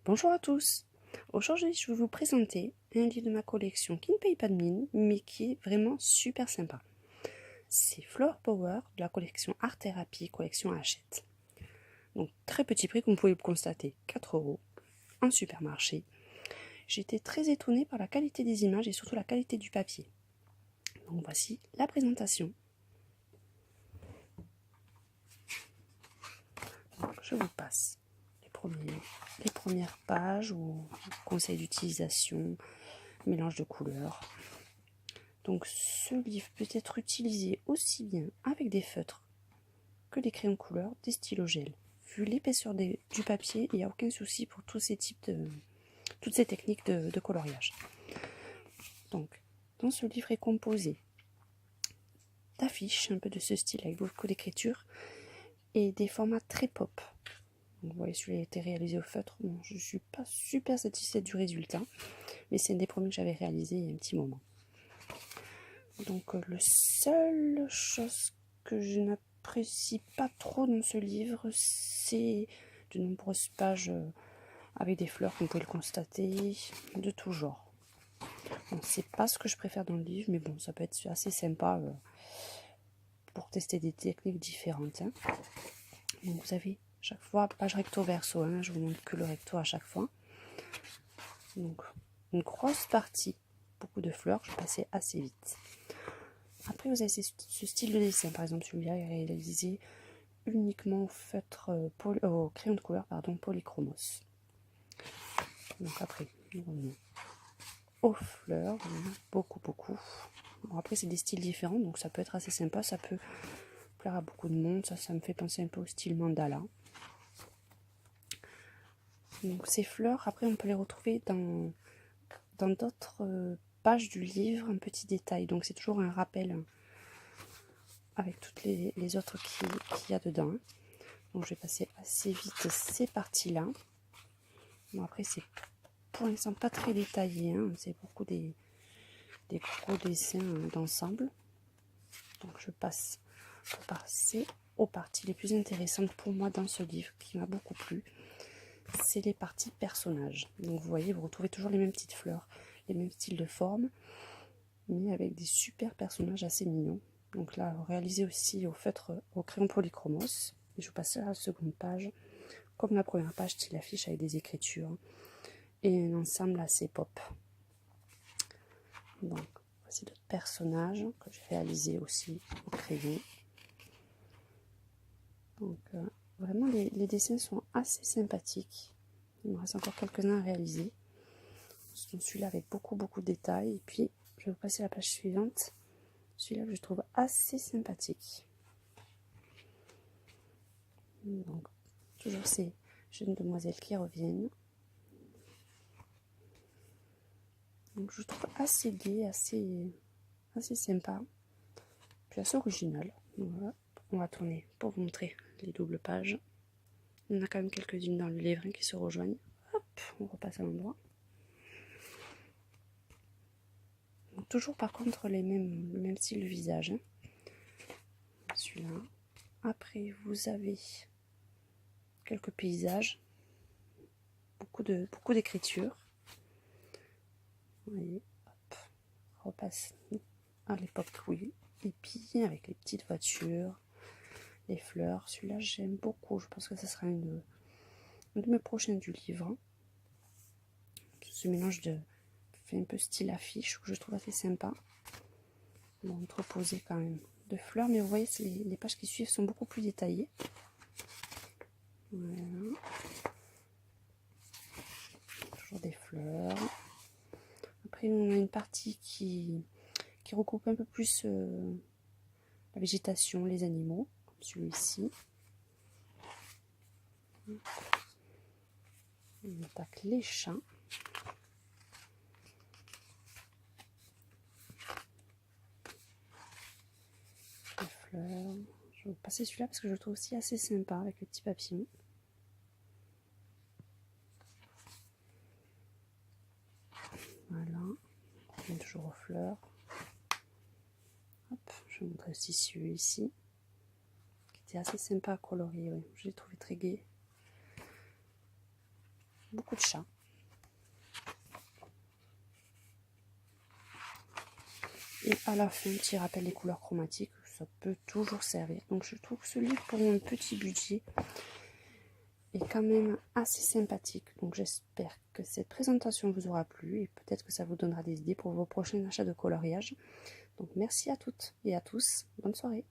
Bonjour à tous. Aujourd'hui, je vais vous présenter un livre de ma collection qui ne paye pas de mine, mais qui est vraiment super sympa. C'est Flower Power de la collection Art Therapy, collection Hachette. Donc, très petit prix, comme vous pouvez le constater, 4 € en supermarché. J'étais très étonnée par la qualité des images et surtout la qualité du papier. Donc, voici la présentation. Donc, je vous passe les premières pages ou conseils d'utilisation, mélange de couleurs. Donc ce livre peut être utilisé aussi bien avec des feutres que des crayons de couleur, des stylos gel. Vu l'épaisseur du papier, il n'y a aucun souci pour toutes ces techniques de coloriage. Donc, dans ce livre est composé d'affiches, un peu de ce style avec beaucoup d'écriture, et des formats très pop. Donc, vous voyez, celui-là a été réalisé au feutre. Bon, je ne suis pas super satisfaite du résultat, mais c'est un des premiers que j'avais réalisé il y a un petit moment. Donc, la seule chose que je n'apprécie pas trop dans ce livre, c'est de nombreuses pages avec des fleurs, comme vous pouvez le constater, de tout genre. Bon, c'est pas ce que je préfère dans le livre, mais bon, ça peut être assez sympa pour tester des techniques différentes. Hein. Donc, vous avez chaque fois page recto verso, hein, je vous montre que le recto à chaque fois. Donc, une grosse partie, beaucoup de fleurs, je passais assez vite. Après, vous avez ce style de dessin. Par exemple, celui-là est réalisé uniquement au feutre, au crayon de couleur, polychromos. Donc après, aux fleurs, beaucoup. Bon, après, c'est des styles différents, donc ça peut être assez sympa. Ça peut plaire à beaucoup de monde. Ça me fait penser un peu au style mandala. Donc ces fleurs, après, on peut les retrouver dans d'autres pages du livre, un petit détail. Donc c'est toujours un rappel avec toutes les autres qu'il y a dedans. Donc je vais passer assez vite ces parties-là. Bon, après, c'est pour l'instant pas très détaillé, hein. C'est beaucoup des gros dessins d'ensemble. Donc je passe pour passer aux parties les plus intéressantes pour moi dans ce livre qui m'a beaucoup plu. C'est les parties personnages. Donc vous voyez, vous retrouvez toujours les mêmes petites fleurs, les mêmes styles de forme, mais avec des super personnages assez mignons. Donc là, réalisé aussi au feutre, au crayon polychromos. Et je passe à la seconde page, comme la première page, style affiche avec des écritures et un ensemble assez pop. Donc voici d'autres personnages que j'ai réalisés aussi au crayon. Donc vraiment les dessins sont assez sympathiques. Il me reste encore quelques-uns à réaliser. Celui-là avec beaucoup de détails. Et puis je vais vous passer à la page suivante. Celui-là que je trouve assez sympathique. Donc toujours ces jeunes demoiselles qui reviennent. Donc je trouve assez gai, assez sympa, puis assez original. Donc voilà, on va tourner pour vous montrer les doubles pages. Il y en a quand même quelques-unes dans le livre qui se rejoignent. Hop, on repasse à l'endroit. Toujours par contre le même style de visage. Hein. Celui-là. Après vous avez quelques paysages, beaucoup d'écriture. Vous voyez, hop, on repasse à l'époque, oui. Et puis avec les petites voitures, les fleurs. Celui-là j'aime beaucoup. Je pense que ce sera une de mes prochains du livre. Ce mélange fait un peu style affiche que je trouve assez sympa. Bon, entreposé quand même de fleurs, mais vous voyez, les pages qui suivent sont beaucoup plus détaillées. Voilà. Toujours des fleurs. Après, on a une partie qui regroupe un peu plus la végétation, les animaux, comme celui-ci. On attaque les chats. Les fleurs. Je vais vous passer celui-là parce que je le trouve aussi assez sympa avec le petit papillon. Voilà. On revient toujours aux fleurs. Hop, je vous montre aussi celui-ci, qui était assez sympa à colorier. Oui. Je l'ai trouvé très gai. beaucoup de chats. Et à la fin, petit rappel des couleurs chromatiques, ça peut toujours servir. Donc je trouve que ce livre pour un petit budget est quand même assez sympathique. Donc j'espère que cette présentation vous aura plu et peut-être que ça vous donnera des idées pour vos prochains achats de coloriage. Donc merci à toutes et à tous, bonne soirée.